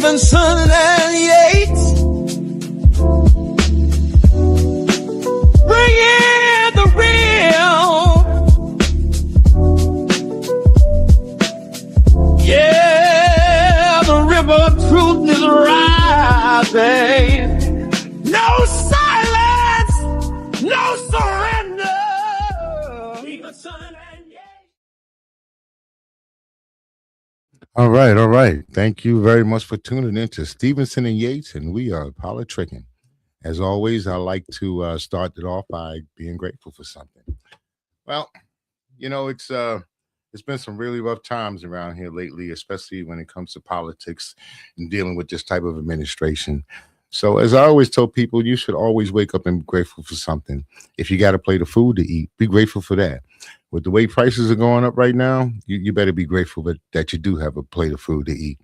Stevenson and Yates. Bring in the real. Yeah, the river of truth is rising. No silence, no surrender. Stevenson and Yates. All right. Thank you very much for tuning in to Stevenson and Yates, and we are politricking. As always, I like to start it off by being grateful for something. Well, it's been some really rough times around here lately, especially when it comes to politics and dealing with this type of administration. So, as I always tell people, you should always wake up and be grateful for something. If you got a plate of food to eat, be grateful for that. With the way prices are going up right now, you better be grateful that you do have a plate of food to eat.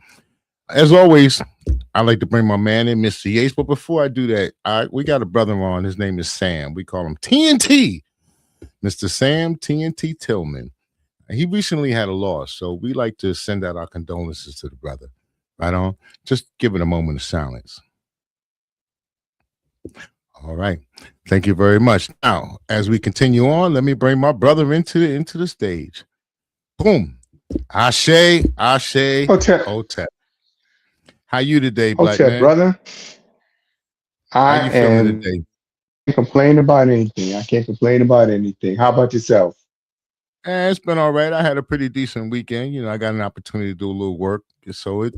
As always, I like to bring my man in, Mr. Yates. But before I do that, we got a brother on. His name is Sam. We call him TNT, Mr. Sam TNT Tillman. He recently had a loss, so we like to send out our condolences to the brother. Right on. Just give it a moment of silence. All right. Thank you very much. Now, as we continue on, let me bring my brother into the stage. Boom. Ashe. Hotep. How you today, black man? Brother. How you feeling today? I can't complain about anything. How about yourself? It's been all right. I had a pretty decent weekend. I got an opportunity to do a little work. So it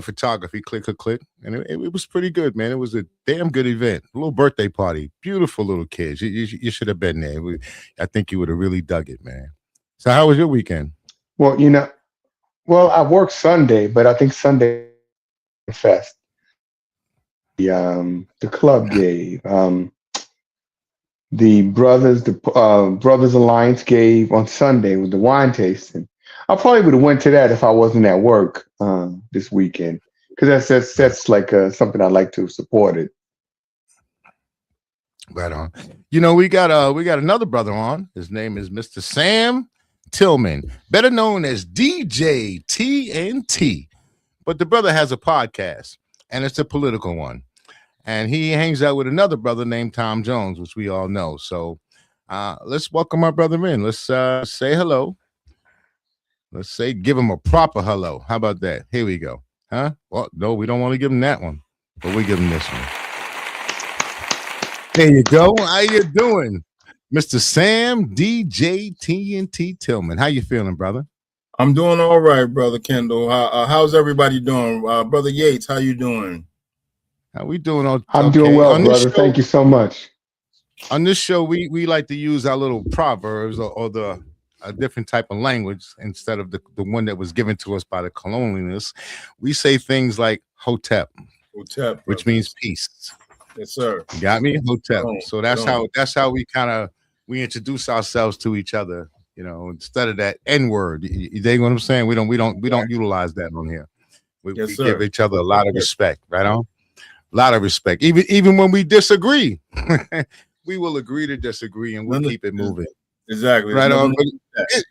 photography, click, and it was pretty good, man. It was a damn good event. A little birthday party. Beautiful little kids. You should have been there. I think you would have really dug it, man. So how was your weekend? Well, I worked Sunday, but I think Sunday fest. The club gave. The Brothers Alliance gave on Sunday with the wine tasting. I probably would have went to that if I wasn't at work this weekend, because that's like something I'd like to support it. Right on. We got another brother on. His name is Mr. Sam Tillman, better known as DJ TNT. But the brother has a podcast, and it's a political one. And he hangs out with another brother named Tom Jones, which we all know. So let's welcome our brother in. Let's say hello. Let's give him a proper hello. How about that? Here we go. Huh? Well, no, we don't want to give him that one, but we give him this one. There you go. How you doing, Mr. Sam DJ TNT Tillman? How you feeling, brother? I'm doing all right, brother Kendall. How's everybody doing? Brother Yates, how you doing? How we doing? I'm doing well, brother. Thank you so much. On this show, we like to use our little proverbs or a different type of language instead of the one that was given to us by the colonialists. We say things like Hotep, which means peace. Yes, sir. You got me? Hotep. So that's how we introduce ourselves to each other. Instead of that N-word. You dig what I'm saying? We don't utilize that on here. We give each other a lot of respect, right on? A lot of respect. Even when we disagree, we will agree to disagree and we'll keep it moving. Exactly. Right on.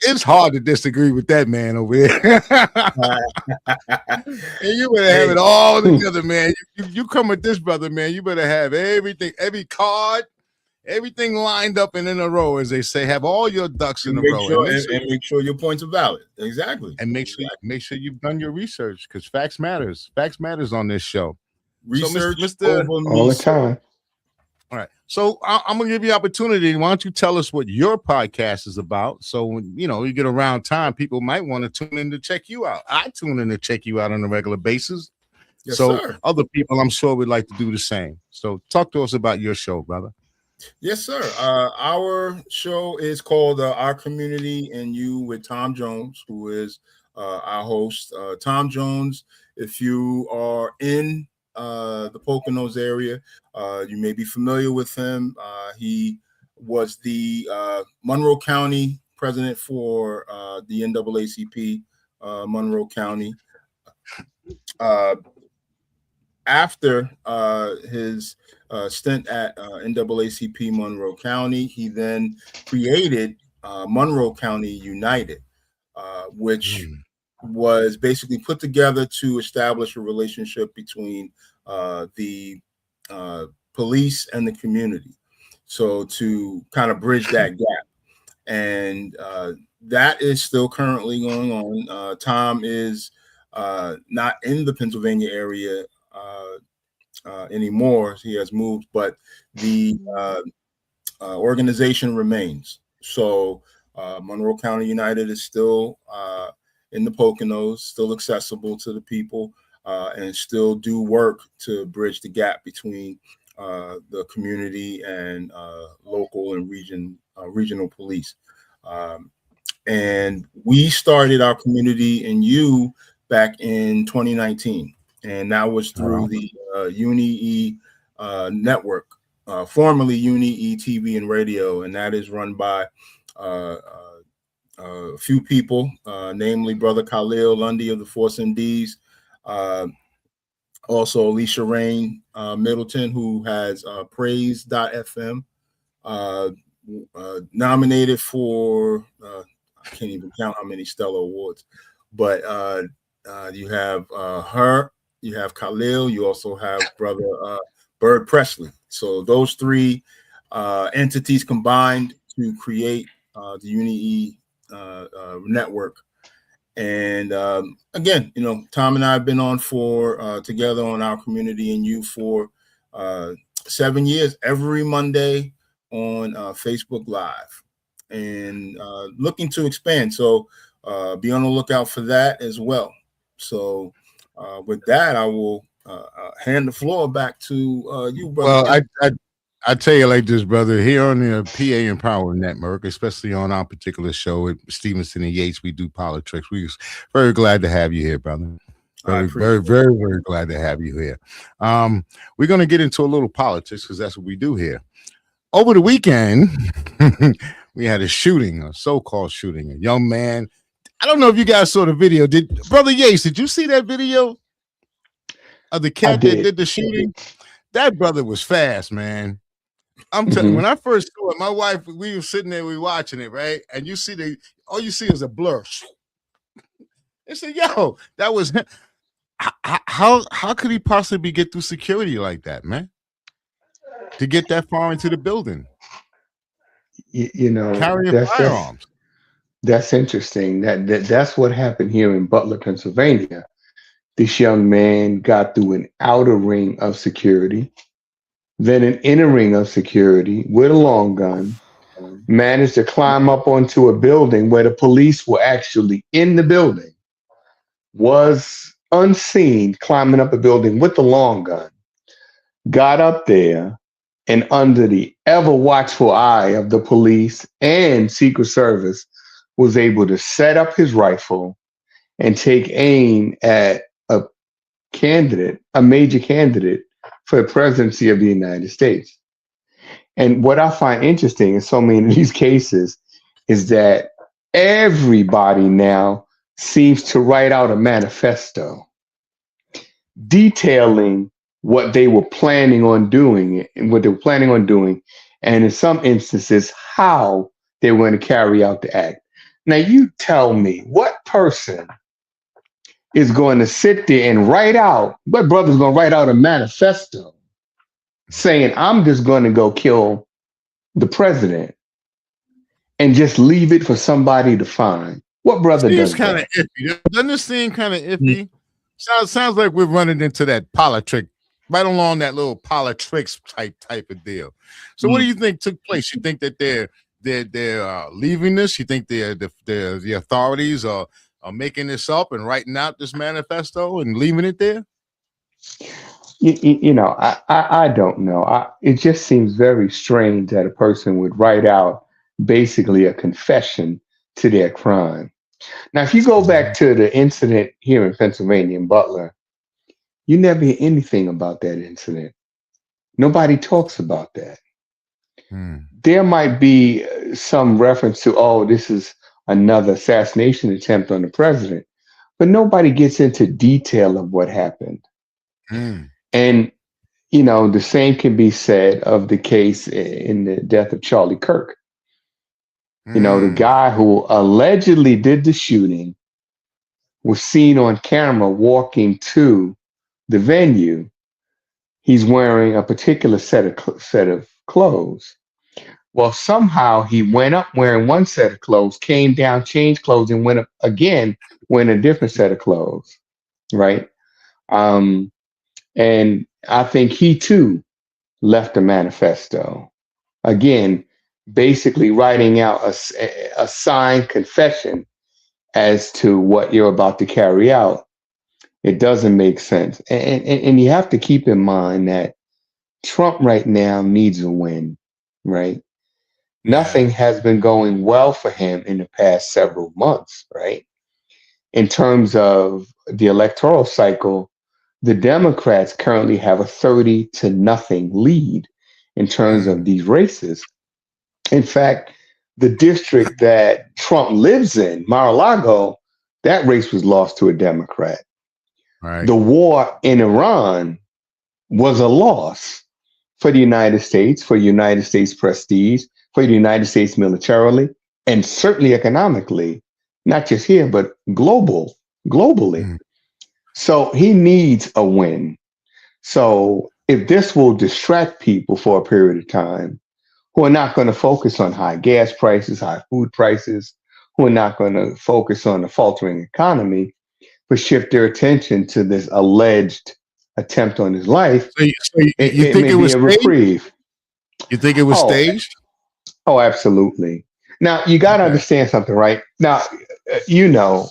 It's hard to disagree with that man over here. And you better have it all together, man. You come with this brother, man. You better have everything, every card, everything lined up and in a row, as they say. Have all your ducks in a row, and make sure your points are valid. Exactly. And make sure you've done your research, because facts matters. Facts matters on this show. Research all the time. All right. So I'm going to give you opportunity. Why don't you tell us what your podcast is about? So when, you get around time, people might want to tune in to check you out. I tune in to check you out on a regular basis. Yes, so sir. Other people, I'm sure, would like to do the same. So talk to us about your show, brother. Yes, sir. Our show is called Our Community and You with Tom Jones, who is our host. Tom Jones, if you are in the Poconos area, you may be familiar with him. He was the Monroe County president for the NAACP Monroe County. After his stint at NAACP Monroe County, he then created Monroe County United, which was basically put together to establish a relationship between the police and the community. So to kind of bridge that gap. And that is still currently going on. Tom is not in the Pennsylvania area anymore. He has moved, but the organization remains. So Monroe County United is still in the Poconos, still accessible to the people, and still do work to bridge the gap between the community and local and regional police. And we started our community in U back in 2019, and that was through the Uni-E network, formerly Uni-E TV and radio, and that is run by a few people, namely Brother Khalil Lundy of the Force MDs, also Alicia Rain Middleton, who has Praise.fm, nominated for, I can't even count how many Stellar Awards, but you have her, you have Khalil, you also have Brother Bird Presley. So those three entities combined to create the Uni-E network. And again, Tom and I have been on for together on our community and you for 7 years, every Monday on Facebook Live, and looking to expand. So be on the lookout for that as well. So with that, I will hand the floor back to you, brother. Well, I tell you like this, brother. Here on the PA Empower Network, especially on our particular show at Stevenson and Yates, we do Politricks. We're very glad to have you here, brother. Very glad to have you here. We're going to get into a little politics because that's what we do here. Over the weekend, we had a shooting, a so-called shooting. A young man. I don't know if you guys saw the video. Brother Yates, did you see that video of the cat that did the shooting? That brother was fast, man. I'm telling you, when I first saw it, my wife, we were sitting there, we were watching it, right? And you see all you see is a blur. I said, yo, that was how could he possibly get through security like that, man? To get that far into the building. Carrying firearms. That's interesting. That's what happened here in Butler, Pennsylvania. This young man got through an outer ring of security, then an inner ring of security with a long gun, managed to climb up onto a building where the police were actually in the building, was unseen climbing up a building with the long gun, got up there, and under the ever watchful eye of the police and Secret Service, was able to set up his rifle and take aim at a major candidate for the presidency of the United States. And what I find interesting in so many of these cases is that everybody now seems to write out a manifesto detailing what they were planning on doing and in some instances, how they were going to carry out the act. Now, you tell me, what person is going to sit there and what brother's going to write out a manifesto saying, I'm just going to go kill the president and just leave it for somebody to find? What brother does kind of iffy? Doesn't this seem kind of iffy? Sounds like we're running into that politrick, right along that little politricks type of deal. So what do you think took place? You think that they're leaving this? You think the authorities are making this up and writing out this manifesto and leaving it there? I don't know. It just seems very strange that a person would write out basically a confession to their crime. Now, if you go back to the incident here in Pennsylvania, in Butler, you never hear anything about that incident. Nobody talks about that. There might be some reference to, this is another assassination attempt on the president, but nobody gets into detail of what happened. And, the same can be said of the case in the death of Charlie Kirk. The guy who allegedly did the shooting was seen on camera walking to the venue, he's wearing a particular set of clothes. Well, somehow he went up wearing one set of clothes, came down, changed clothes, and went up again wearing a different set of clothes, right? And I think he too left a manifesto. Again, basically writing out a signed confession as to what you're about to carry out. It doesn't make sense. And you have to keep in mind that Trump right now needs a win, right? Nothing has been going well for him in the past several months, right? In terms of the electoral cycle, the Democrats currently have a 30-0 lead in terms of these races. In fact, the district that Trump lives in, Mar-a-Lago, that race was lost to a Democrat. Right. The war in Iran was a loss for the United States, for United States prestige, for the United States militarily, and certainly economically, not just here, but globally. Mm. So he needs a win. So if this will distract people for a period of time, who are not going to focus on high gas prices, high food prices, who are not going to focus on the faltering economy, but shift their attention to this alleged attempt on his life, So you it think may it be was a staged? reprieve. You think it was Oh, staged? oh, absolutely. Now you got to Okay. understand something, right? Now, you know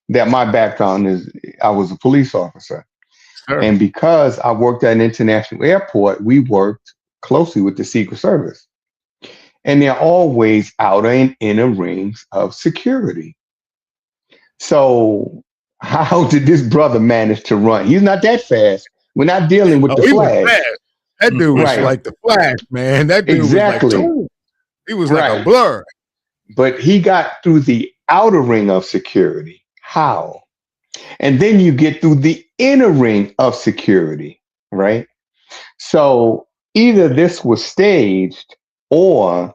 that my background is I was a police officer, Sure. and because I worked at an international airport, we worked closely with the Secret Service, and they're always outer and inner rings of security. So, how did this brother manage to run? He's not that fast. We're not dealing with Oh, the he was Flash, fast. That dude was right? like the Flash, man. That dude was like, Exactly, he was like a right. blur. But he got through the outer ring of security. How? And then you get through the inner ring of security, right? So either this was staged or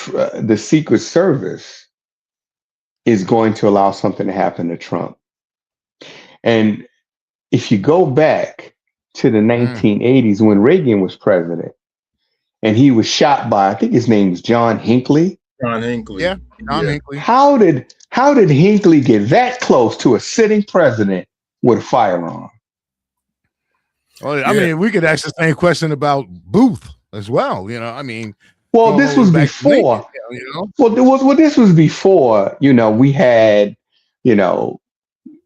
the Secret Service is going to allow something to happen to Trump. And if you go back to the 1980s when Reagan was president and he was shot by, I think his name was John Hinckley. John Hinckley. Yeah, John Yeah. Hinckley. How did Hinckley get that close to a sitting president with a firearm? Well, I mean, we could ask the same question about Booth as well. You know, I mean, Well, going all this the way was back to Lincoln, before. you know. Well, this was before. We had, you know,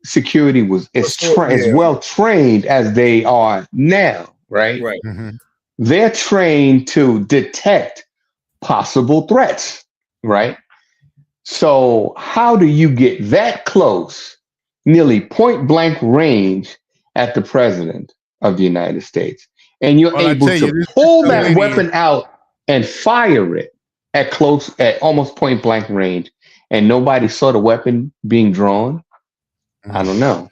security was as Yeah. well trained as they are now, right? Right. Mhm. They're trained to detect possible threats, right? So how do you get that close, nearly point blank range at the president of the United States? And you're Well, I able tell you, to this pull young that lady, weapon out and fire it at almost point blank range, and nobody saw the weapon being drawn. I don't know.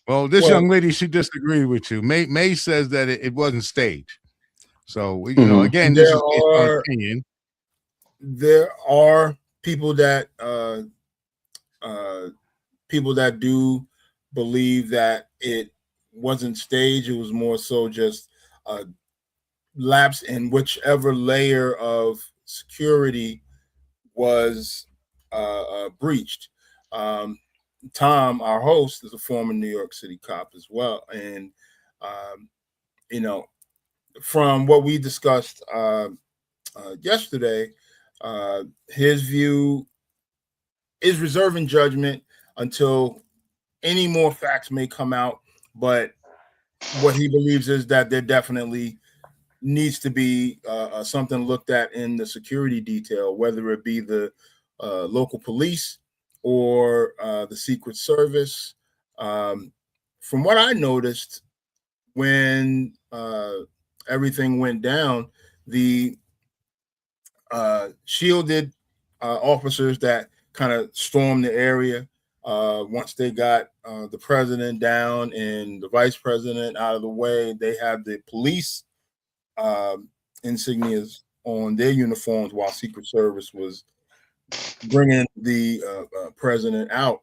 well, this Well, young lady, she disagreed with you. May says that it wasn't staged. So, Hmm. again, this is based on there opinion. are people that uh, people that do believe that it wasn't staged. It was more so just a lapse in whichever layer of security was breached. Um, Tom, our host, is a former New York City cop as well, and um, you know, from what we discussed yesterday, his view is reserving judgment until any more facts may come out. But what he believes is that there definitely needs to be something looked at in the security detail, whether it be the local police or the Secret Service. From what I noticed, when everything went down, the shielded officers that kind of stormed the area once they got the president down and the vice president out of the way, they had the police insignias on their uniforms while Secret Service was bringing the president out.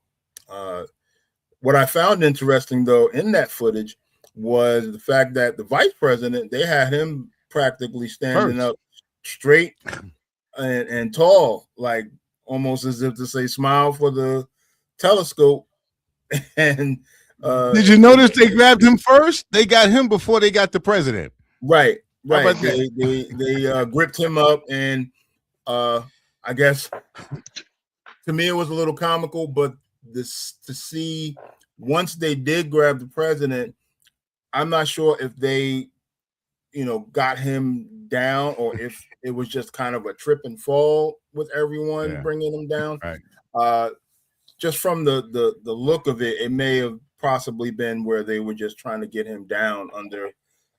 What I found interesting, though, in that footage was the fact that the vice president, they had him practically standing up straight and tall, like almost as if to say, smile for the telescope. And did you notice they grabbed him first? They got him before they got the president. Right. They gripped him up, and I guess to me it was a little comical, but this to see once they did grab the president, I'm not sure if they, got him down or if it was just kind of a trip and fall with everyone bringing him down. Right. Just from the look of it, it may have possibly been where they were just trying to get him down under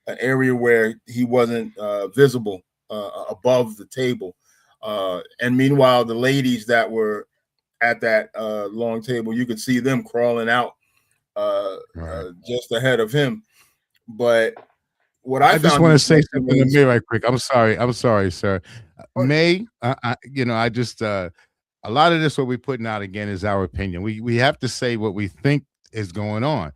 an area where he wasn't visible above the table. And meanwhile, the ladies that were at that long table, you could see them crawling out just ahead of him. But what I just want to say something to May right quick. I'm sorry, sir. May, I just a lot of this what we're putting out again is our opinion. We have to say what we think is going on.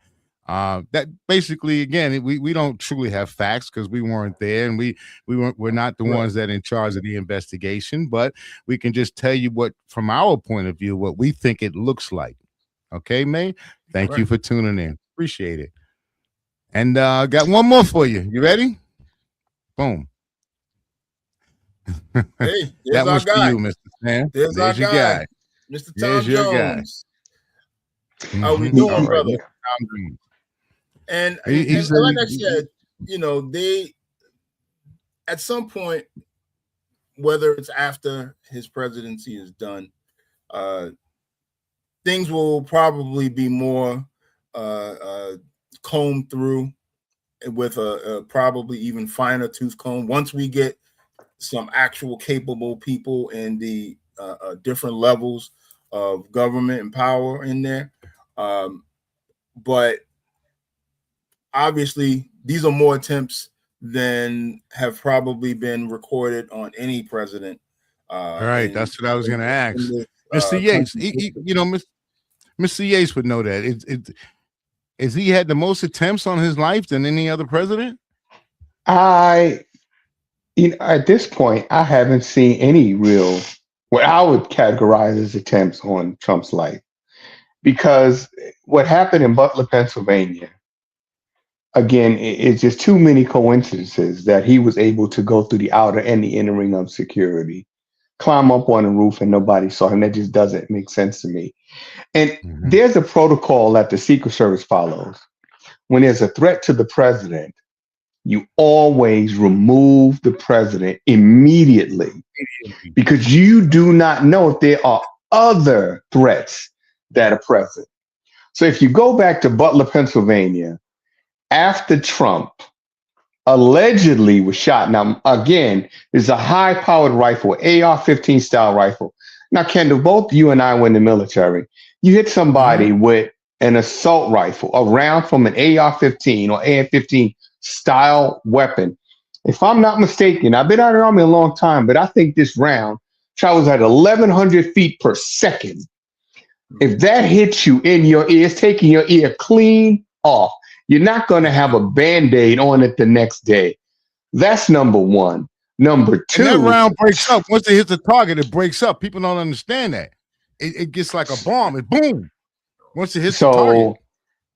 That basically, again, we don't truly have facts because we weren't there, and we're not the ones that are in charge of the investigation. But we can just tell you what, from our point of view, what we think it looks like. Okay, May. Thank you for tuning in. Appreciate it. And got one more for you. You ready? Boom. Hey, that was for you, Mr. Sam. There's your guy, Mr. Tom Jones. How we doing, brother? And like I said, they at some point, whether it's after his presidency is done, things will probably be more combed through with a probably even finer tooth comb once we get some actual capable people in the different levels of government and power in there. But obviously, these are more attempts than have probably been recorded on any president. All right, that's what I was going to ask. Mr. Yates, Mr. Yates would know that. Is he had the most attempts on his life than any other president? At this point, I haven't seen any real, what I would categorize as attempts on Trump's life. Because what happened in Butler, Pennsylvania, again, it's just too many coincidences that he was able to go through the outer and the inner ring of security, climb up on the roof, and nobody saw him. That just doesn't make sense to me. And there's a protocol that the Secret Service follows. When there's a threat to the president, you always remove the president immediately because you do not know if there are other threats that are present. So if you go back to Butler, Pennsylvania, after Trump allegedly was shot, now again, there's a high-powered rifle, AR-15 style rifle. Now, Kendall, both you and I were in the military. You hit somebody with an assault rifle, a round from an AR-15 or AR-15 style weapon. If I'm not mistaken, I've been out of the Army a long time, but I think this round travels at 1,100 feet per second. If that hits you in your ear, it's taking your ear clean off. You're not going to have a Band-Aid on it the next day. That's number one. Number two. And that round breaks up. Once it hits the target, it breaks up. People don't understand that. It gets like a bomb. It boom. Once it hits the target.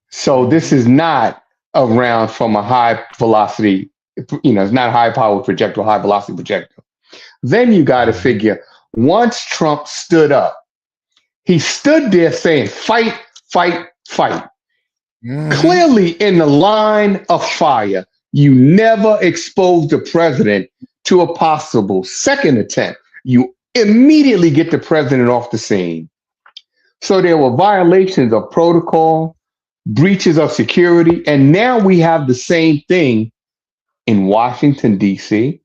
So this is not a round from a high velocity, it's not a high power projectile, high velocity projectile. Then you got to figure, once Trump stood up, he stood there saying, fight, fight, fight. Clearly in the line of fire, you never exposed the president to a possible second attempt. You immediately get the president off the scene. So there were violations of protocol, breaches of security, and now we have the same thing in Washington, D.C.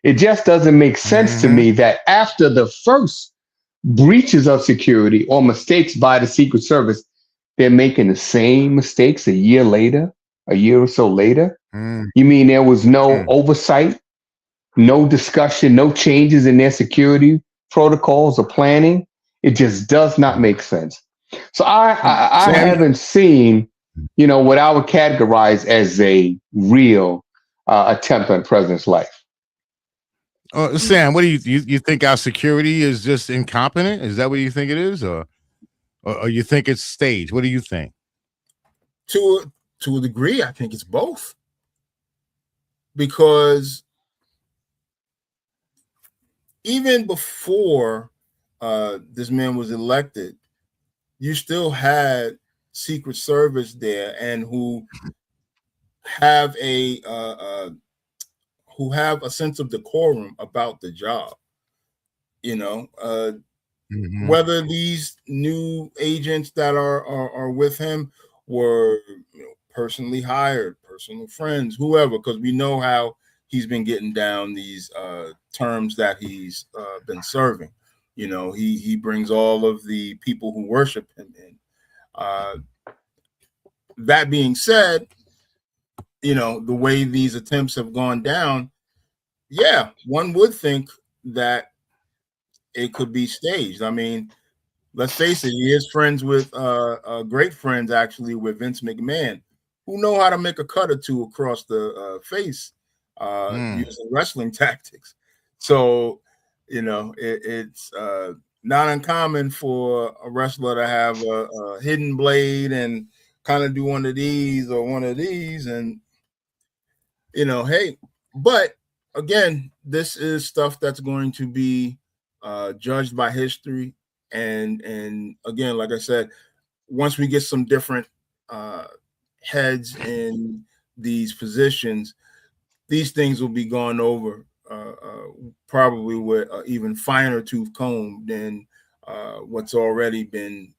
It just doesn't make sense to me that after the first breaches of security or mistakes by the Secret Service, they're making the same mistakes a year or so later. You mean there was no oversight, no discussion, no changes in their security protocols or planning? It just does not make sense. So I Sam, haven't seen, what I would categorize as a real attempt on the president's life. Sam, what do you think our security is just incompetent? Is that what you think it is, or you think it's staged? What do you think? To a degree, I think it's both, because even before this man was elected, you still had Secret Service there, and who have a sense of decorum about the job. Whether these new agents that are with him were personally hired, personal friends, whoever, because we know how he's been getting down these terms that he's been serving. He brings all of the people who worship him in. That being said, the way these attempts have gone down, yeah, one would think that it could be staged. I mean, let's face it, he is friends with great friends actually with Vince McMahon, who know how to make a cut or two across the face using wrestling tactics. So, it's not uncommon for a wrestler to have a hidden blade and kind of do one of these or one of these, and hey, but again, this is stuff that's going to be judged by history, and again, like I said, once we get some different heads in these positions, these things will be gone over probably with even finer tooth comb than what's already been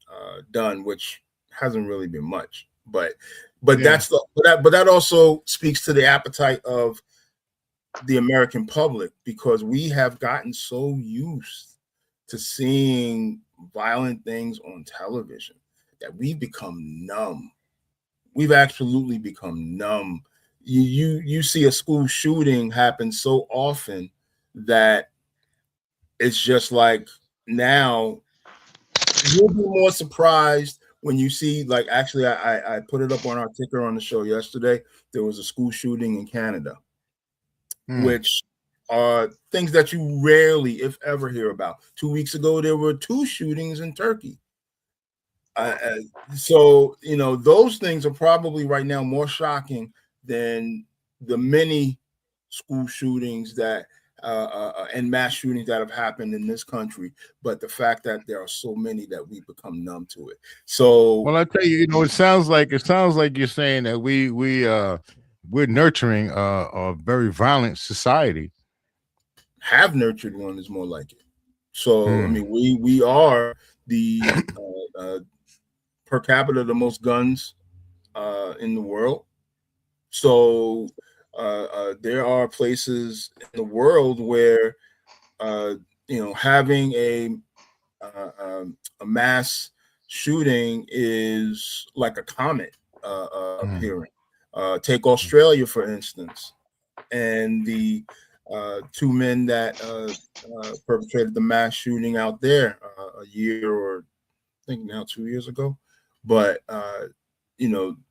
done, which hasn't really been much. But that also speaks to the appetite of the American public, because we have gotten so used to seeing violent things on television that we've become numb. We've absolutely become numb. You see a school shooting happen so often that it's just like, now you'll be more surprised when you see, like, actually I put it up on our ticker on the show yesterday. There was a school shooting in Canada, which are things that you rarely, if ever, hear about. 2 weeks ago, there were 2 shootings in Turkey. So, those things are probably right now more shocking than the many school shootings that and mass shootings that have happened in this country. But the fact that there are so many that we become numb to it. So, well, I tell you, it sounds like you're saying that we're nurturing a very violent society. Have nurtured one is more like it. So, I mean, we are the per capita the most guns in the world. So there are places in the world where having a mass shooting is like a comet appearing. Take Australia, for instance, and the 2 men that perpetrated the mass shooting out there a year, or I think now 2 years ago. But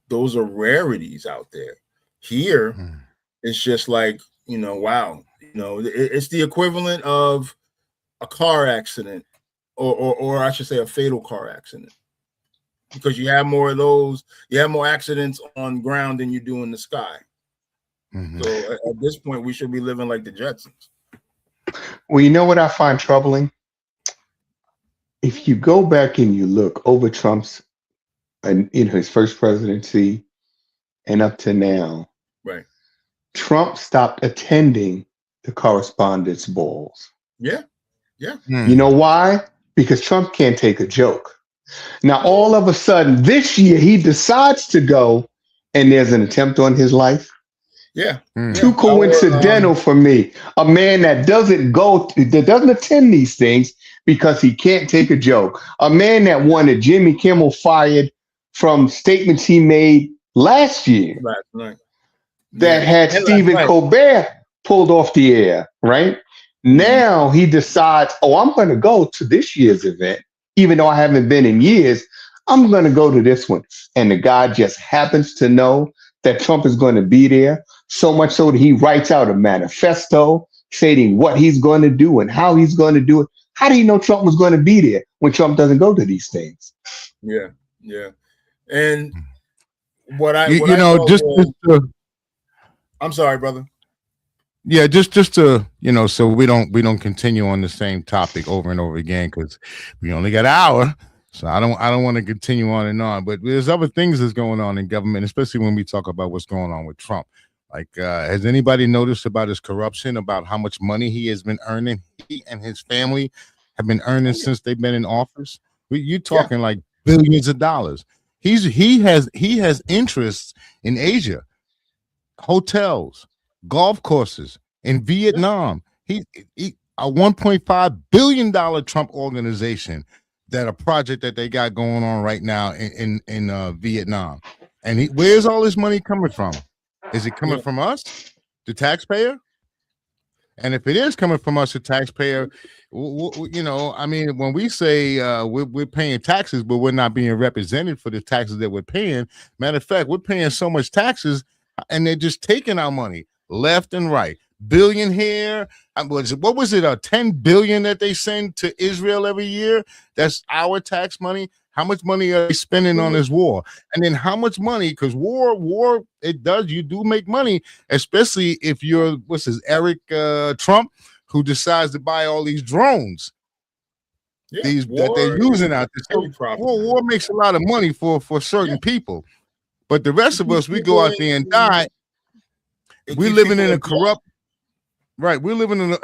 those are rarities out there. Here, it's just like, wow, it's the equivalent of a car accident, or I should say a fatal car accident, because you have more of those. You have more accidents on ground than you do in the sky. So at this point, we should be living like the Jetsons. Well, you know what I find troubling? If you go back and you look over Trump's and his first presidency and up to now, right? Trump stopped attending the correspondence balls. Yeah. You know why? Because Trump can't take a joke. Now, all of a sudden, this year, he decides to go, and there's an attempt on his life. Yeah. Too coincidental for me. A man that doesn't attend these things because he can't take a joke. A man that wanted Jimmy Kimmel fired from statements he made last year. Right. That had Stephen Colbert pulled off the air, right? Now he decides, I'm going to go to this year's event, even though I haven't been in years. I'm going to go to this one. And the guy just happens to know that Trump is going to be there, so much so that he writes out a manifesto stating what he's going to do and how he's going to do it. How do you know Trump was going to be there when Trump doesn't go to these things? Yeah, yeah. And what I I'm sorry, brother. Yeah, just to so we don't continue on the same topic over and over again, because we only got an hour. So I don't want to continue on and on. But there's other things that's going on in government, especially when we talk about what's going on with Trump. Like, has anybody noticed about his corruption, about how much money he has been earning? He and his family have been earning since they've been in office. You're talking like billions of dollars. He has interests in Asia, hotels, golf courses in Vietnam. He a $1.5 billion Trump organization, that a project that they got going on right now in Vietnam. And where's all this money coming from? Is it coming from us, the taxpayer? And if it is coming from us, the taxpayer, I mean, when we say we're paying taxes, but we're not being represented for the taxes that we're paying. Matter of fact, we're paying so much taxes, and they're just taking our money left and right. Billion here. What was it? 10 billion that they send to Israel every year? That's our tax money. How much money are they spending on this war? And then how much money? Because war, you do make money, especially if you're, Eric Trump, who decides to buy all these drones. That they're using out there. So war makes a lot of money for certain people. But the rest of us, we go out there and die. We're living in a corrupt, right? We're living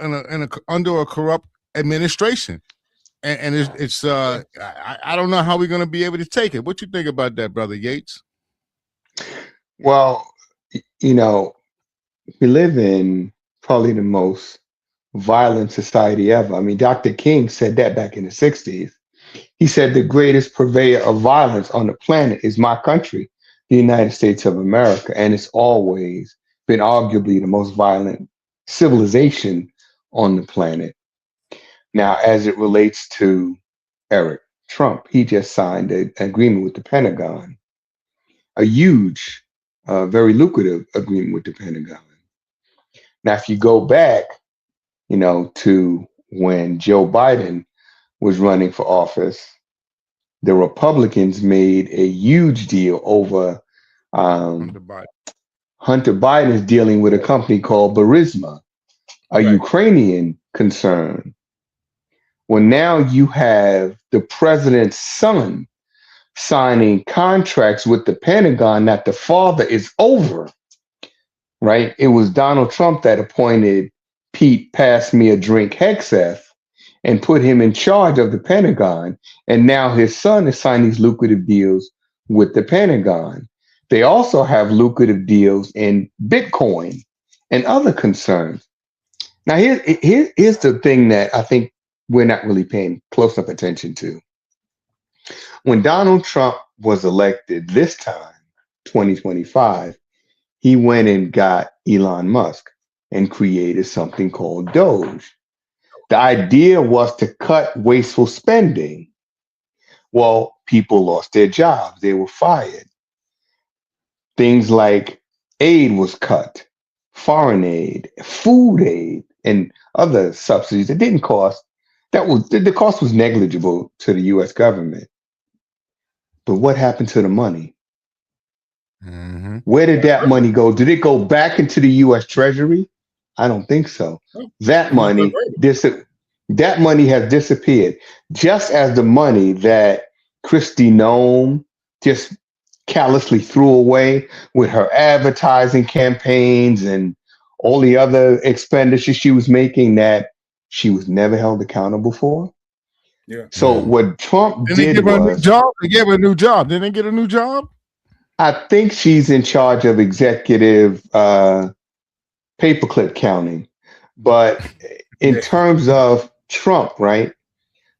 under a corrupt administration, and it's I don't know how we're going to be able to take it. What you think about that, brother Yates? Well, we live in probably the most violent society ever. I mean, Dr. King said that back in the 60s. He said the greatest purveyor of violence on the planet is my country, the United States of America, and it's always been arguably the most violent civilization on the planet. Now, as it relates to Eric Trump, he just signed an agreement with the Pentagon, a huge, very lucrative agreement with the Pentagon. Now, if you go back, to when Joe Biden was running for office, the Republicans made a huge deal over Hunter Biden is dealing with a company called Burisma, a Ukrainian concern. Well, now you have the president's son signing contracts with the Pentagon that the father is over, right? It was Donald Trump that appointed Pete Pass Me a Drink Hegseth and put him in charge of the Pentagon. And now his son is signing these lucrative deals with the Pentagon. They also have lucrative deals in Bitcoin and other concerns. Now, here's the thing that I think we're not really paying close enough attention to. When Donald Trump was elected this time, 2025, he went and got Elon Musk and created something called Doge. The idea was to cut wasteful spending. Well, people lost their jobs. They were fired. Things like aid was cut, foreign aid, food aid, and other subsidies that didn't cost. The cost was negligible to the U.S. government. But what happened to the money? Mm-hmm. Where did that money go? Did it go back into the U.S. Treasury? I don't think so. That money has disappeared, just as the money that Kristi Noem just callously threw away with her advertising campaigns and all the other expenditures she was making that she was never held accountable for. Yeah. So what Trump did was they gave her a new job. Didn't they get a new job? I think she's in charge of executive paperclip counting. But in terms of Trump, right?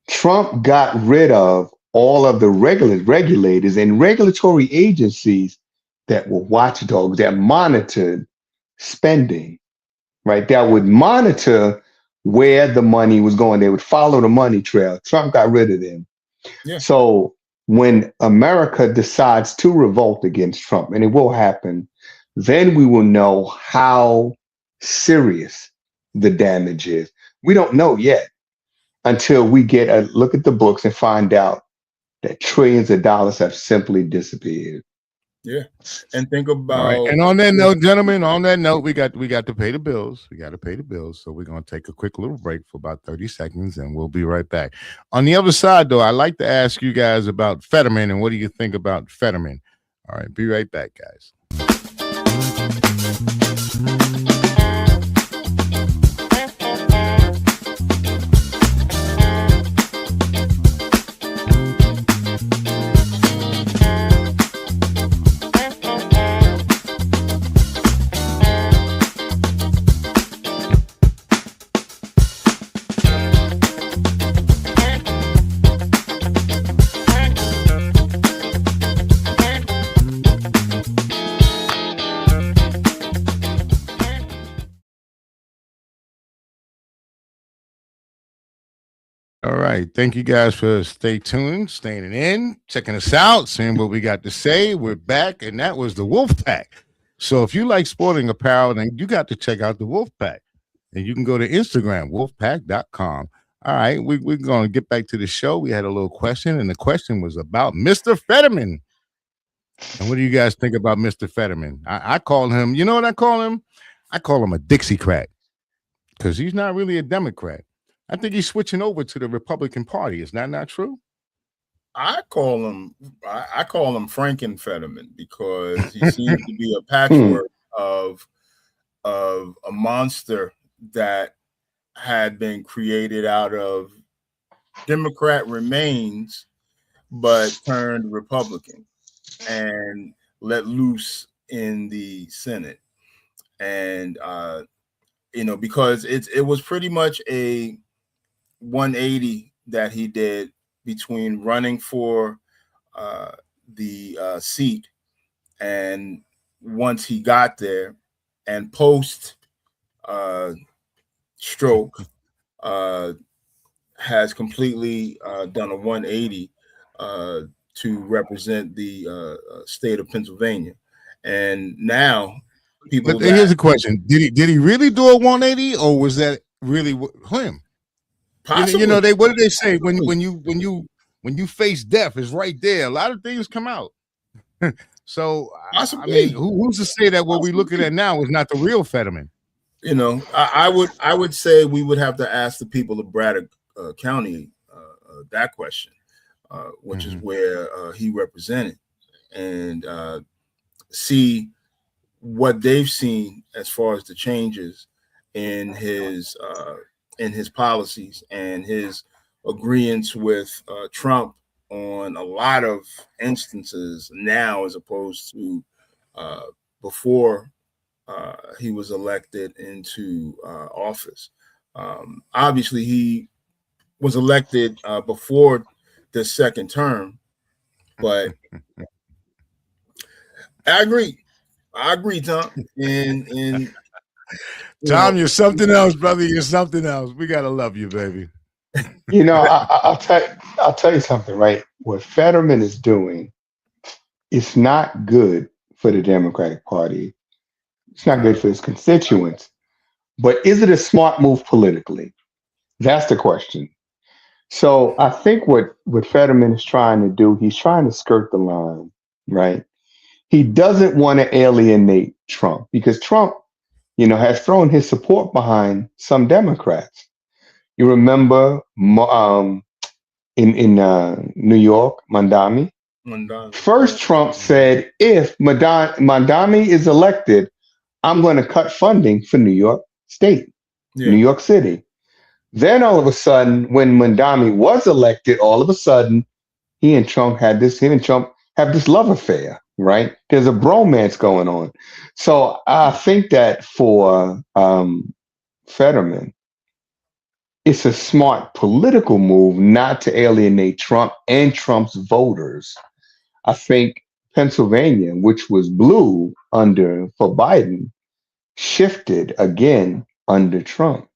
Trump got rid of all of the regulators and regulatory agencies that were watchdogs that monitored spending, right? That would monitor where the money was going. They would follow the money trail. Trump got rid of them. Yeah. So when America decides to revolt against Trump, and it will happen, then we will know how serious the damage is. We don't know yet until we get a look at the books and find out that trillions of dollars have simply disappeared. Yeah, and think All right. about. And on that note, gentlemen, on that note, we got to pay the bills. We got to pay the bills. So we're going to take a quick little break for about 30 seconds, and we'll be right back. On the other side, though, I'd like to ask you guys about Fetterman, and what do you think about Fetterman? All right, be right back, guys. All right. Thank you guys for staying in, checking us out, seeing what we got to say. We're back, and that was the Wolf Pack. So if you like sporting apparel, then you got to check out the Wolf Pack. And you can go to Instagram, wolfpack.com. All right, we're going to get back to the show. We had a little question, and the question was about Mr. Fetterman. And what do you guys think about Mr. Fetterman? I call him, you know what I call him? I call him a Dixiecrat, because he's not really a Democrat. I think he's switching over to the Republican Party. Is that not true? I call him Franken Fetterman, because he seems to be a patchwork of a monster that had been created out of Democrat remains, but turned Republican and let loose in the Senate. And because it was pretty much a 180 that he did between running for the seat, and once he got there, and post stroke has completely done a 180 to represent the state of Pennsylvania. And now people. But here's a question: Did he really do a 180, or was that really him? Possibly. You know, what do they say when you face death is right there? A lot of things come out. So I mean, who's to say that what we're looking at now is not the real Fetterman? I would say we would have to ask the people of Braddock County that question, which is where he represented, and see what they've seen as far as the changes in his policies and his agreements with Trump on a lot of instances now, as opposed to before he was elected into office. Obviously, he was elected before the second term, but I agree, Tom. And Tom, you're something else, brother. You're something else. We gotta love you, baby. I'll tell you something, right? What Fetterman is doing, it's not good for the Democratic Party. It's not good for his constituents. But is it a smart move politically? That's the question. So I think what Fetterman is trying to do, he's trying to skirt the line, right? He doesn't want to alienate Trump, because Trump, has thrown his support behind some Democrats. You remember in New York, Mandami? First, Trump said, if Mandami is elected, I'm going to cut funding for New York State, New York City. Then all of a sudden, when Mandami was elected, all of a sudden, he and Trump have this love affair, right? There's a bromance going on. So I think that for Fetterman, it's a smart political move not to alienate Trump and Trump's voters. I think Pennsylvania, which was blue for Biden, shifted again under Trump.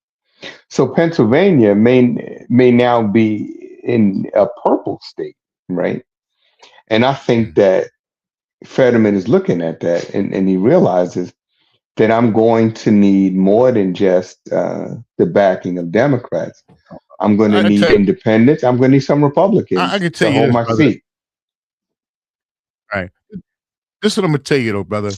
So Pennsylvania may now be in a purple state, right? And I think that Fetterman is looking at that, and he realizes that I'm going to need more than just the backing of Democrats. I'm going to I need tell you, independents. I'm going to need some I Republicans can tell to you hold this, my brother. seat. Right. This is what I'm gonna tell you, though, brother.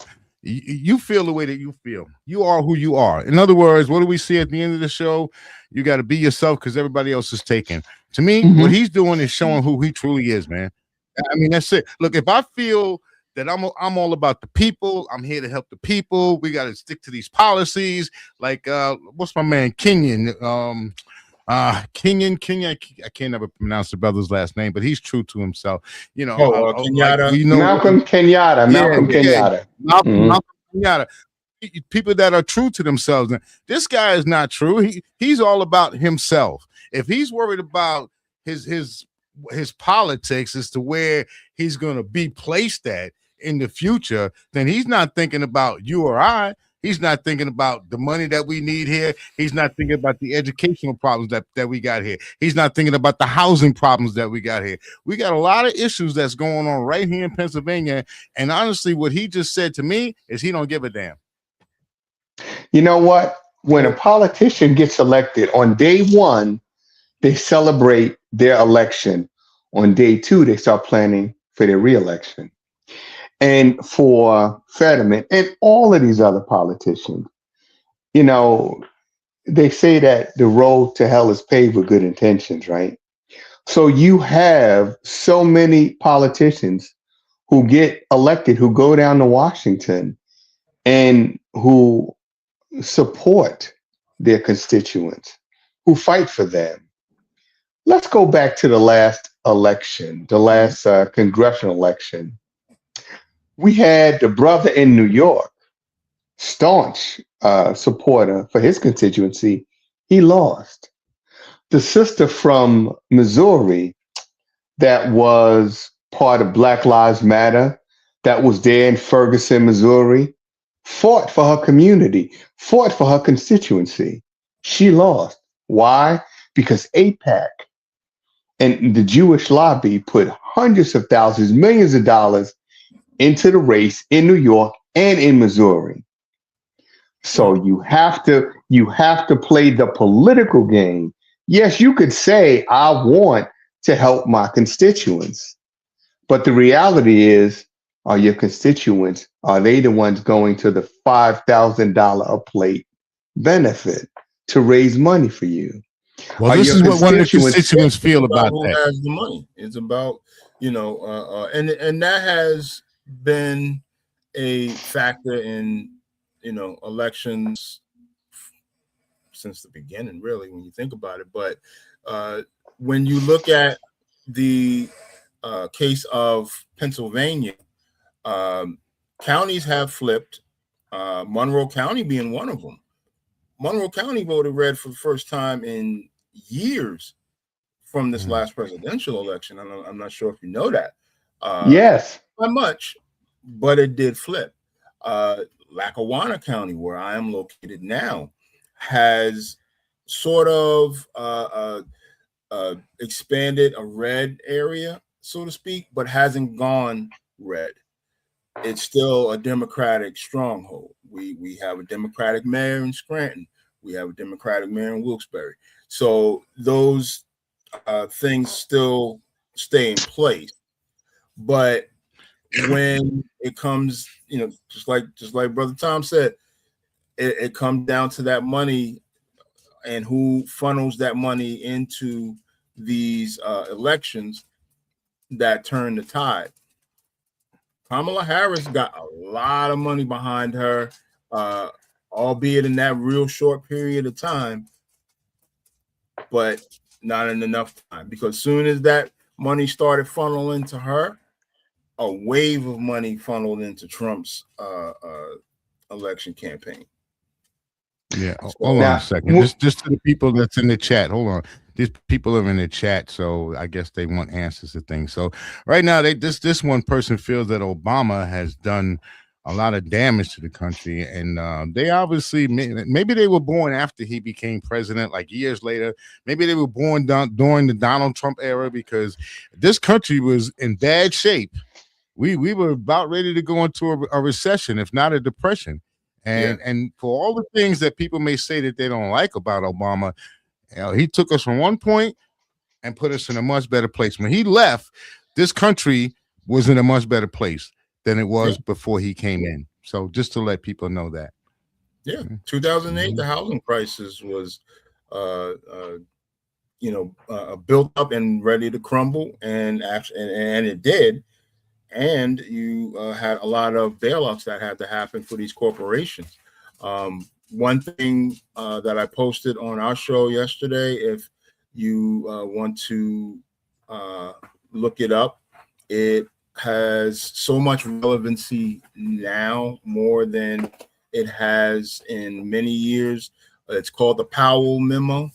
You feel the way that you feel. You are who you are. In other words, what do we see at the end of the show? You got to be yourself because everybody else is taken. To me, what he's doing is showing who he truly is, man. I mean, that's it. Look, if I feel that I'm all about the people, I'm here to help the people. We got to stick to these policies. Like, what's my man Kenyon? Kenyon. I can't never pronounce the brother's last name, but he's true to himself. You know, like Kenyatta. we know Malcolm Kenyatta. Malcolm Kenyatta. Malcolm Kenyatta. People that are true to themselves. And this guy is not true. He's all about himself. If he's worried about his politics as to where he's going to be placed at in the future, then he's not thinking about you or I. He's not thinking about the money that we need here. He's not thinking about the educational problems that we got here. He's not thinking about the housing problems that we got here. We got a lot of issues that's going on right here in Pennsylvania. And honestly, what he just said to me is he don't give a damn. You know what? When a politician gets elected on day one, they celebrate their election. On day two, they start planning for their reelection. And for Fetterman and all of these other politicians, you know, they say that the road to hell is paved with good intentions, right? So you have so many politicians who get elected, who go down to Washington and who support their constituents, who fight for them. Let's go back to the last election, the last congressional election. We had the brother in New York, staunch supporter for his constituency. He lost. The sister from Missouri that was part of Black Lives Matter, that was there in Ferguson, Missouri, fought for her community, fought for her constituency. She lost. Why? Because AIPAC and the Jewish lobby put hundreds of thousands, millions of dollars into the race in New York and in Missouri. So you have to play the political game. Yes, you could say, I want to help my constituents. But the reality is, are your constituents, are they the ones going to the $5,000 a plate benefit to raise money for you? Well, Are this your is what one of the constituents- constituents feel about who that. has the money. It's about, and that has been a factor in, elections since the beginning, really, when you think about it. But when you look at the case of Pennsylvania, counties have flipped, Monroe County being one of them. Monroe County voted red for the first time in years from this last presidential election. I'm not sure if you know that. Yes. Not much, but it did flip. Lackawanna County, where I am located now, has sort of expanded a red area, so to speak, but hasn't gone red. It's still a Democratic stronghold. We have a Democratic mayor in Scranton. We have a Democratic mayor in Wilkes-Barre. So those things still stay in place. But when it comes, just like Brother Tom said, it comes down to that money and who funnels that money into these elections that turn the tide. Kamala Harris got a lot of money behind her, albeit in that real short period of time, but not in enough time, because soon as that money started funneling to her, a wave of money funneled into Trump's election campaign. Yeah, hold on a second. Just to the people that's in the chat. Hold on. These people are in the chat, so I guess they want answers to things. So right now, this one person feels that Obama has done a lot of damage to the country. And they obviously, maybe they were born after he became president, like years later. Maybe they were born during the Donald Trump era, because this country was in bad shape. We were about ready to go into a recession, if not a depression. And for all the things that people may say that they don't like about Obama, he took us from one point and put us in a much better place. When he left, this country was in a much better place than it was before he came in. So just to let people know that. Yeah, 2008, the housing crisis was, built up and ready to crumble, and it did. And you had a lot of bailouts that had to happen for these corporations. One thing that I posted on our show yesterday, if you want to look it up, it has so much relevancy now, more than it has in many years. It's called the Powell Memo.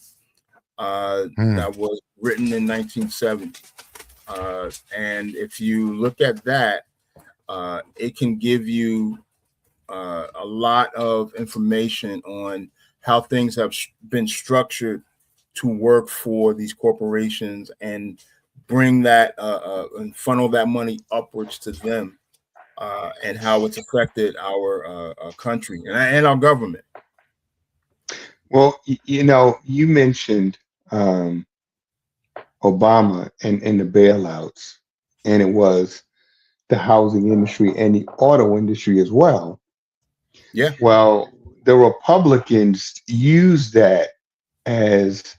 That was written in 1970. And if you look at that, it can give you a lot of information on how things have been structured to work for these corporations and bring that and funnel that money upwards to them, and how it's affected our country and our government. Well, you mentioned Obama and the bailouts, and it was the housing industry and the auto industry as well. Yeah. Well, the Republicans used that as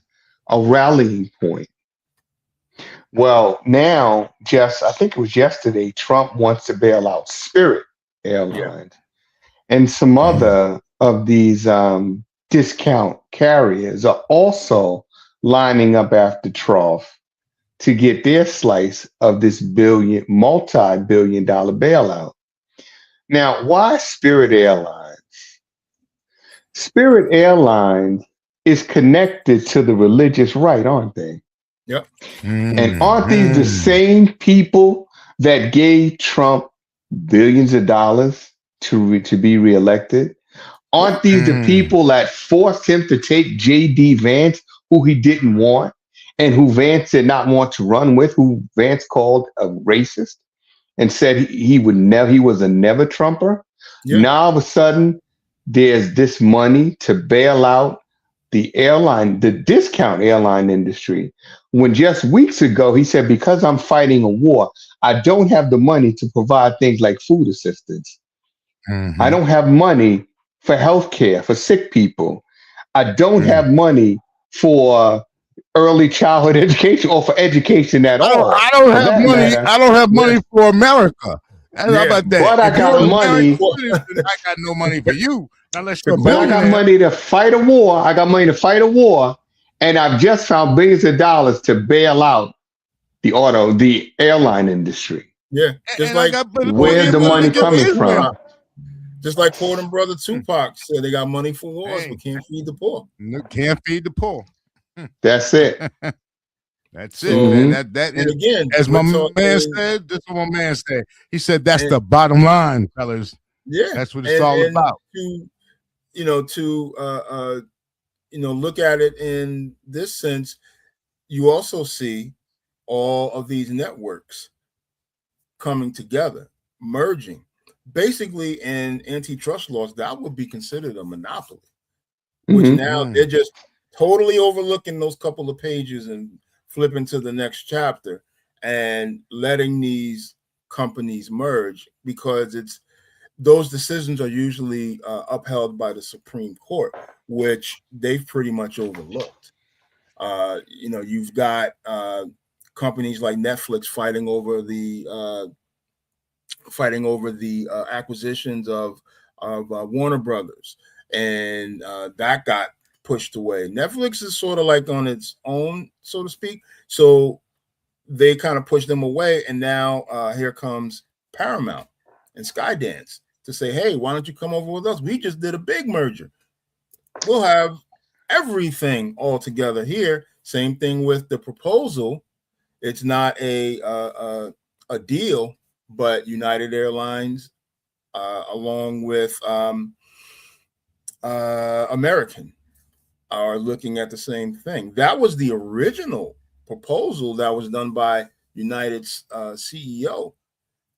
a rallying point. Well, now, I think it was yesterday, Trump wants to bail out Spirit Airlines and some other of these discount carriers are also lining up after Trump to get their slice of this multi-billion dollar bailout. Now, why Spirit Airlines? Spirit Airlines is connected to the religious right, aren't they? Yep. And aren't these the same people that gave Trump billions of dollars to be reelected? Aren't these the people that forced him to take J.D. Vance, who he didn't want, and who Vance did not want to run with, who Vance called a racist and said he was a never Trumper? Yeah. Now all of a sudden, there's this money to bail out the discount airline industry, when just weeks ago he said, because I'm fighting a war, I don't have the money to provide things like food assistance. I don't have money for health care for sick people. I don't have money for early childhood education or for education at all. I don't have money. I don't have money for America. How about that? But I got money. I got no money for you. Unless you're But I got money to fight a war. I got money to fight a war. And I've just found billions of dollars to bail out the airline industry. Yeah. Just like where's the money coming from? Just like quoting Brother Tupac said, they got money for wars, but can't feed the poor. Can't feed the poor. That's it. That's it. And and again, as my man said, this is what my man said. He said that's the bottom line, fellas. Yeah, that's what it's all about. To look at it in this sense, you also see all of these networks coming together, merging. Basically, in antitrust laws, that would be considered a monopoly, which now they're just totally overlooking those couple of pages and flipping to the next chapter and letting these companies merge, because those decisions are usually upheld by the Supreme Court, which they've pretty much overlooked. You've got companies like Netflix fighting over the acquisitions of Warner Brothers, and that got pushed away. Netflix is sort of like on its own, so to speak. So they kind of pushed them away, and now here comes Paramount and Skydance to say, hey, why don't you come over with us? We just did a big merger. We'll have everything all together here. Same thing with the proposal. It's not a deal, but United Airlines along with American, are looking at the same thing. That was the original proposal that was done by United's CEO,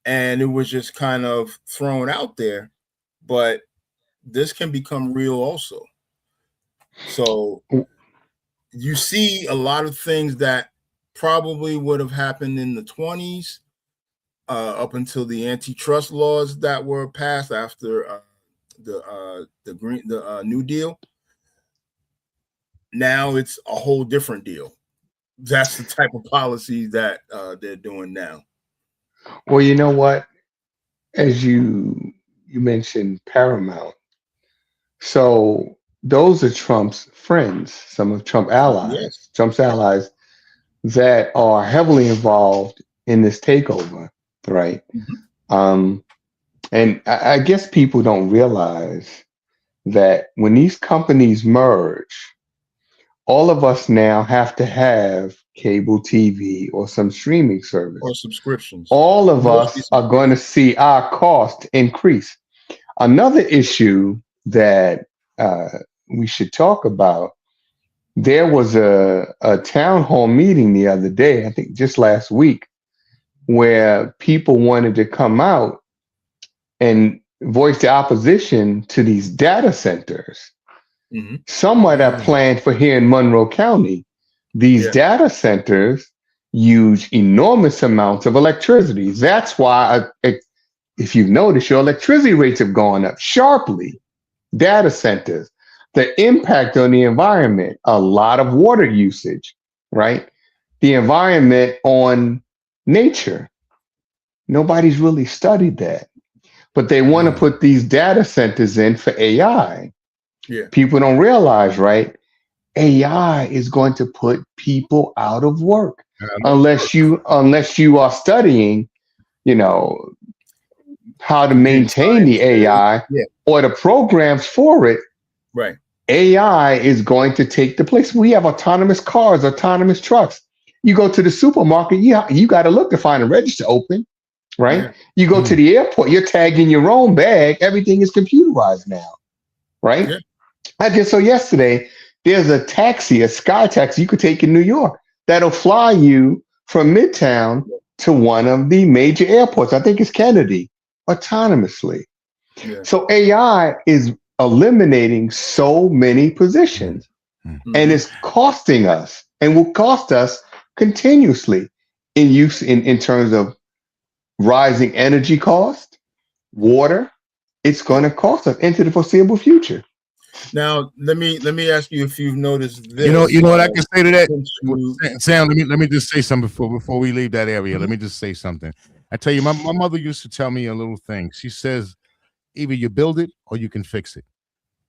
and it was just kind of thrown out there. But this can become real also. So you see a lot of things that probably would have happened in the 20s up until the antitrust laws that were passed after the New Deal. Now it's a whole different deal. That's the type of policy that they're doing now. Well, you know what? As you mentioned Paramount, so those are Trump's friends, some of Yes. Trump's allies that are heavily involved in this takeover, right? And I guess people don't realize that when these companies merge, all of us now have to have cable TV or some streaming service. Or subscriptions. All of Mostly us are going to see our cost increase. Another issue that we should talk about, there was a town hall meeting the other day, I think just last week, where people wanted to come out and voice the opposition to these data centers. Some might have planned for here in Monroe County. These data centers use enormous amounts of electricity. That's why, if you've noticed, your electricity rates have gone up sharply. Data centers, the impact on the environment, a lot of water usage, right? The environment on nature. Nobody's really studied that. But they want to put these data centers in for AI. Yeah. People don't realize, right? AI is going to put people out of work unless you are studying, how to maintain the AI or the programs for it. Right. AI is going to take the place. We have autonomous cars, autonomous trucks. You go to the supermarket, you got to look to find a register open, right? You go to the airport, you're tagging your own bag. Everything is computerized now, right? Yeah. I just saw yesterday, there's a taxi, a sky taxi you could take in New York that'll fly you from Midtown to one of the major airports. I think it's Kennedy, autonomously. Yeah. So AI is eliminating so many positions, and it's costing us and will cost us continuously in terms of rising energy cost, water. It's going to cost us into the foreseeable future. Now, let me ask you if you've noticed this. You know what I can say to that, Sam. Let me just say something before we leave that area. Let me just say something. I tell you, my mother used to tell me a little thing. She says, either you build it or you can fix it.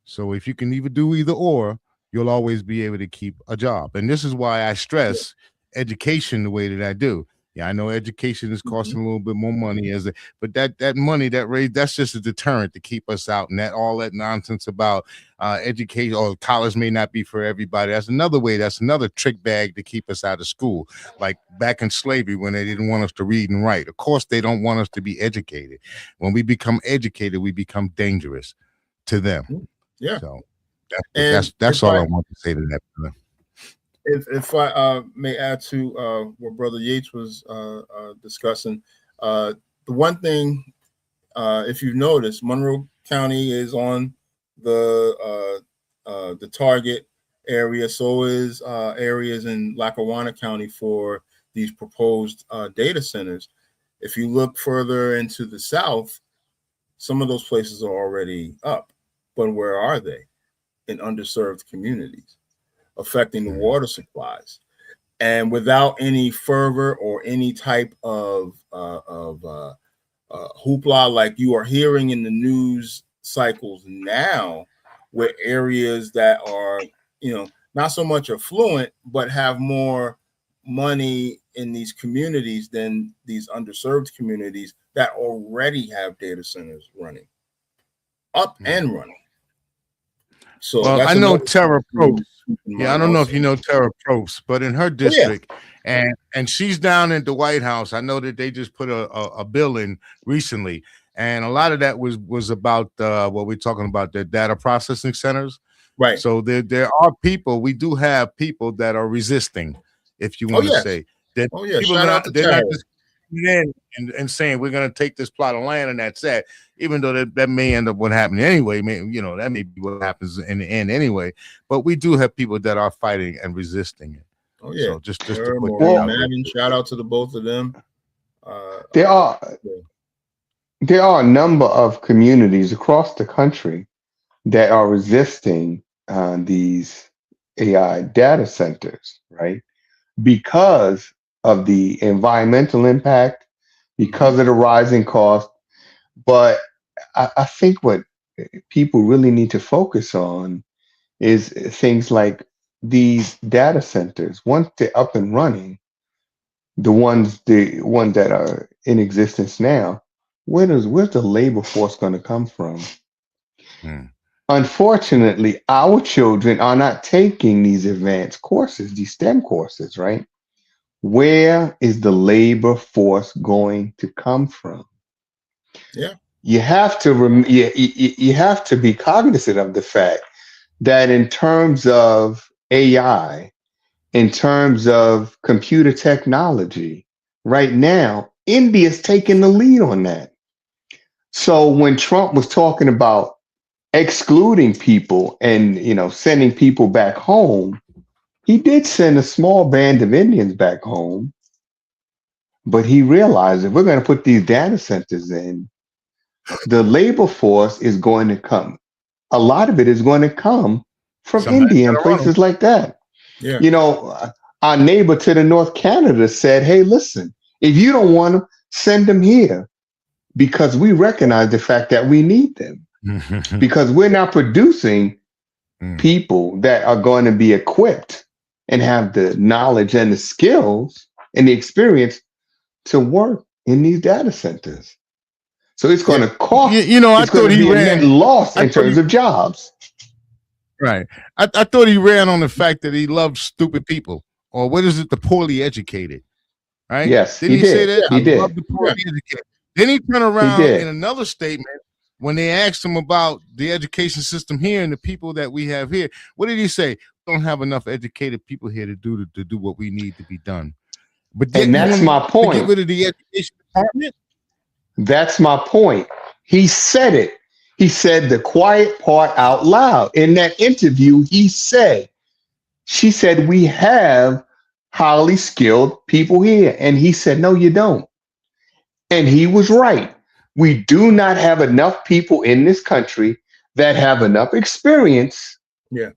So if you can do either or, you'll always be able to keep a job. And this is why I stress education the way that I do. Yeah, I know education is costing a little bit more money, but that money, that raise, that's just a deterrent to keep us out. And all that nonsense about education or college may not be for everybody. That's another trick bag to keep us out of school. Like back in slavery when they didn't want us to read and write. Of course, they don't want us to be educated. When we become educated, we become dangerous to them. Yeah. So that's all I want to say to that. If I may add to what Brother Yates was discussing, the one thing, if you've noticed, Monroe County is on the target area. So is areas in Lackawanna County for these proposed data centers. If you look further into the south, some of those places are already up, but where are they? In underserved communities, affecting the water supplies, and without any fervor or any type of hoopla like you are hearing in the news cycles now, where areas that are, not so much affluent, but have more money in these communities than these underserved communities that already have data centers running up and running. So well, I know Tara Probst. Yeah, I don't know if you know Tara Probst, but in her district, and she's down at the White House. I know that they just put a bill in recently and a lot of that was about what we're talking about, the data processing centers. Right. So there are people. We do have people that are resisting, if you want to say that. Oh yeah. People Shout out to they're not Tara. just in and saying we're going to take this plot of land and that's it. Even though that may end up what happening anyway. That may be what happens in the end anyway. But we do have people that are fighting and resisting it. Oh yeah. So just to put that out there. Shout out to the both of them. There are a number of communities across the country that are resisting these AI data centers, right? Because of the environmental impact, because of the rising cost. But I think what people really need to focus on is things like these data centers. Once they're up and running, the ones that are in existence now, where's the labor force going to come from? Unfortunately, our children are not taking these advanced courses, these STEM courses, right? Where is the labor force going to come from? Yeah. You have to you have to be cognizant of the fact that in terms of AI, in terms of computer technology, right now, India's taking the lead on that. So when Trump was talking about excluding people and sending people back home, he did send a small band of Indians back home, but he realized if we're going to put these data centers in, the labor force is going to come. A lot of it is going to come from India and places like that. Yeah. Our neighbor to the North, Canada, said, hey, listen, if you don't want them, send them here, because we recognize the fact that we need them. Because we're not producing people that are going to be equipped and have the knowledge and the skills and the experience to work in these data centers. So it's going to cost. I thought he ran a net loss in terms of jobs. Right. I thought he ran on the fact that he loves stupid people, or what is it, the poorly educated. Right? Yes, Didn't he say that? He did. Love the poorly educated. Then he turned around in another statement when they asked him about the education system here and the people that we have here. What did he say? We don't have enough educated people here to do what we need to be done. But and that's my point. To get rid of the education department. That's my point. He said it. He said the quiet part out loud. In that interview, she said, we have highly skilled people here. And he said, no, you don't. And he was right. We do not have enough people in this country that have enough experience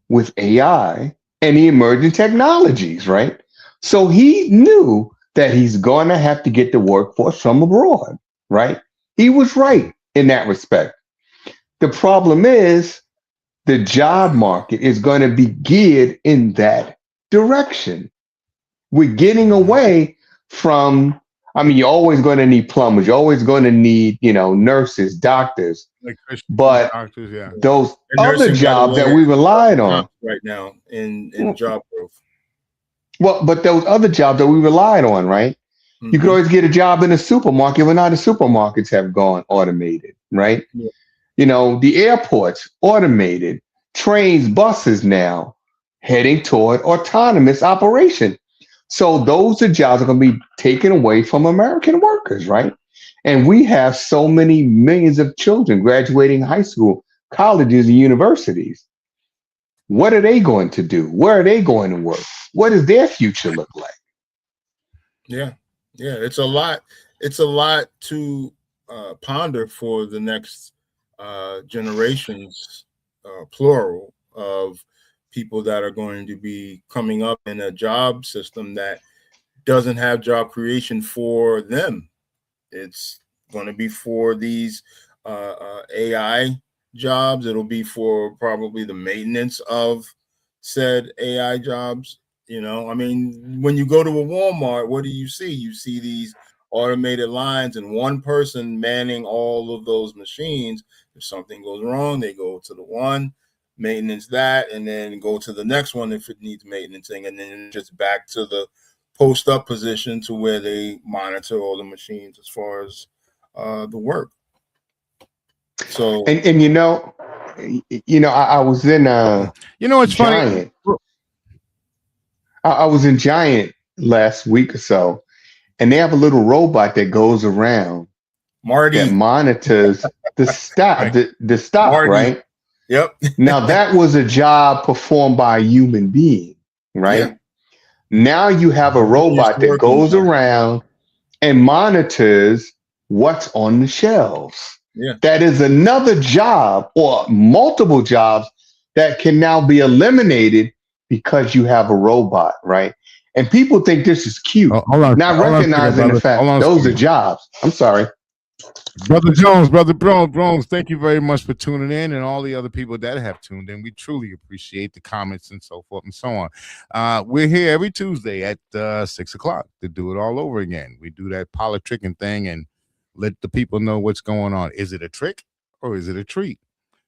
with AI and the emerging technologies, right? So he knew that he's going to have to get the workforce from abroad, right? He was right in that respect. The problem is the job market is going to be geared in that direction. We're getting away from, you're always going to need plumbers. You're always going to need, nurses, doctors. But doctors, those other jobs that we relied on right now in job growth. Well, but those other jobs that we relied on, right? Mm-hmm. You could always get a job in a supermarket, but now the supermarkets have gone automated, right? Yeah. The airports, automated, trains, buses now heading toward autonomous operation. So those are jobs that are going to be taken away from American workers, right? And we have so many millions of children graduating high school, colleges, and universities. What are they going to do? Where are they going to work? What does their future look like? Yeah. It's a lot. It's a lot to ponder for the next generations, plural, of people that are going to be coming up in a job system that doesn't have job creation for them. It's going to be for these AI jobs. It'll be for probably the maintenance of said AI jobs. When you go to a Walmart, what do you see? You see these automated lines and one person manning all of those machines. If something goes wrong, they go to the one, maintenance that, and then go to the next one if it needs maintaining, and then just back to the post up position to where they monitor all the machines as far as the work. So, And I was in It's funny. Giant. I was in Giant last week or so, and they have a little robot that goes around Marty, that monitors the stop, Right. the stop, Marty. right? Yep. Now that was a job performed by a human being, right? Yeah. Now you have a robot that goes around and monitors what's on the shelves. Yeah. That is another job or multiple jobs that can now be eliminated because you have a robot, right? And people think this is cute, not recognizing the fact those are jobs. I'm sorry. Brother Jones, thank you very much for tuning in, and all the other people that have tuned in. We truly appreciate the comments and so forth and so on. We're here every Tuesday at 6 o'clock to do it all over again. We do that politricking thing and let the people know what's going on. Is it a trick or is it a treat?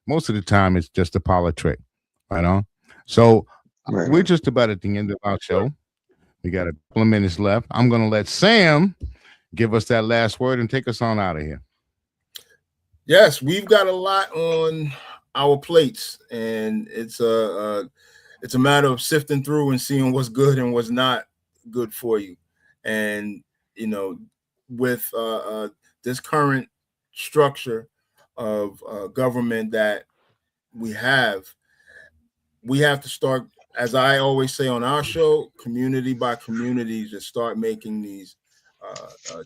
Most of the time, it's just a politrick, right on? So we're just about at the end of our show. We got a couple of minutes left. I'm going to let Sam give us that last word and take us on out of here. Yes, we've got a lot on our plates, and it's a matter of sifting through and seeing what's good and what's not good for you. And with this current structure of government that we have to start, as I always say on our show, community by community, to start making these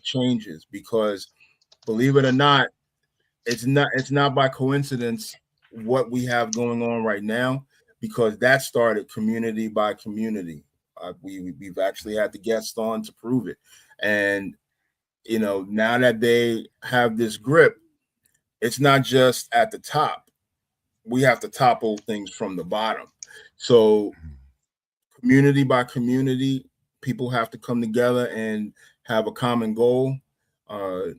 changes, because believe it or not, it's not by coincidence what we have going on right now, because that started community by community. We've actually had the guests on to prove it. And now that they have this grip, it's not just at the top. We have to topple things from the bottom. So community by community, people have to come together and have a common goal to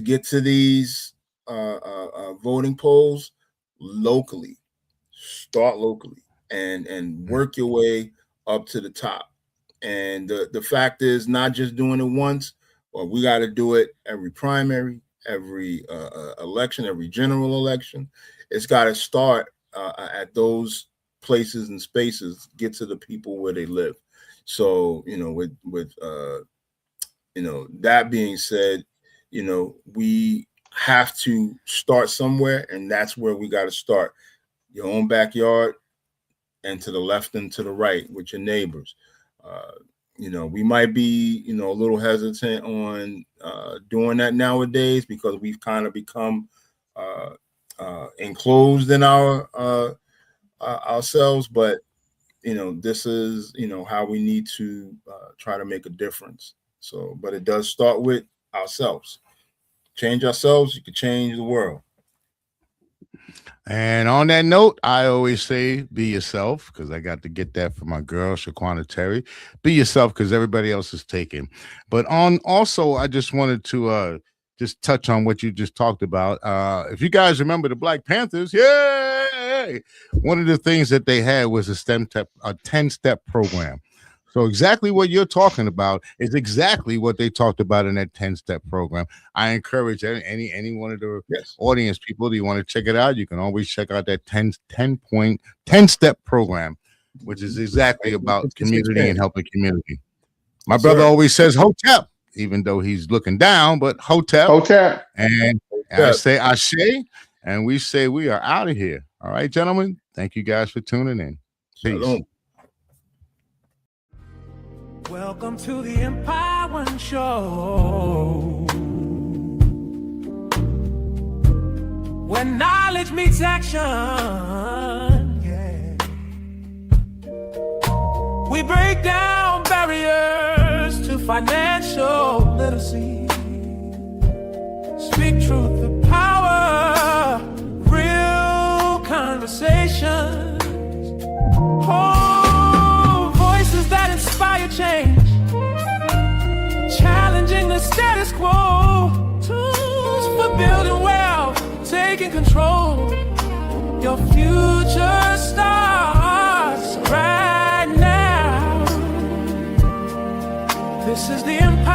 get to these voting polls locally. Start locally and work your way up to the top. And the fact is, not just doing it once, but we got to do it every primary, every election, every general election. It's got to start at those places and spaces, get to the people where they live. So, with that being said, we have to start somewhere, and that's where we got to start. Your own backyard, and to the left and to the right with your neighbors. We might be, a little hesitant on doing that nowadays, because we've kind of become enclosed in our ourselves. But this is how we need to try to make a difference. So, but it does start with ourselves. Change ourselves, you can change the world. And on that note, I always say be yourself, because I got to get that from my girl, Shaquana Terry. Be yourself, because everybody else is taken. But also, I just wanted to just touch on what you just talked about. If you guys remember the Black Panthers, yay! One of the things that they had was a 10-step program. So exactly what you're talking about is exactly what they talked about in that 10-step program. I encourage any one of the audience people, do you want to check it out? You can always check out that 10-step program, which is exactly about community and helping community. My brother always says Hotep, even though he's looking down, but Hotep. And I say Ashe, and we say we are out of here. All right, gentlemen. Thank you guys for tuning in. Peace. Shalom. Welcome to the Empire One Show, when knowledge meets action. Yeah. We break down barriers to financial literacy. Speak truth to power, real conversations. Voices that inspire change, challenging the status quo. Tools for building wealth, taking control. Your future starts right now. This is the Empire.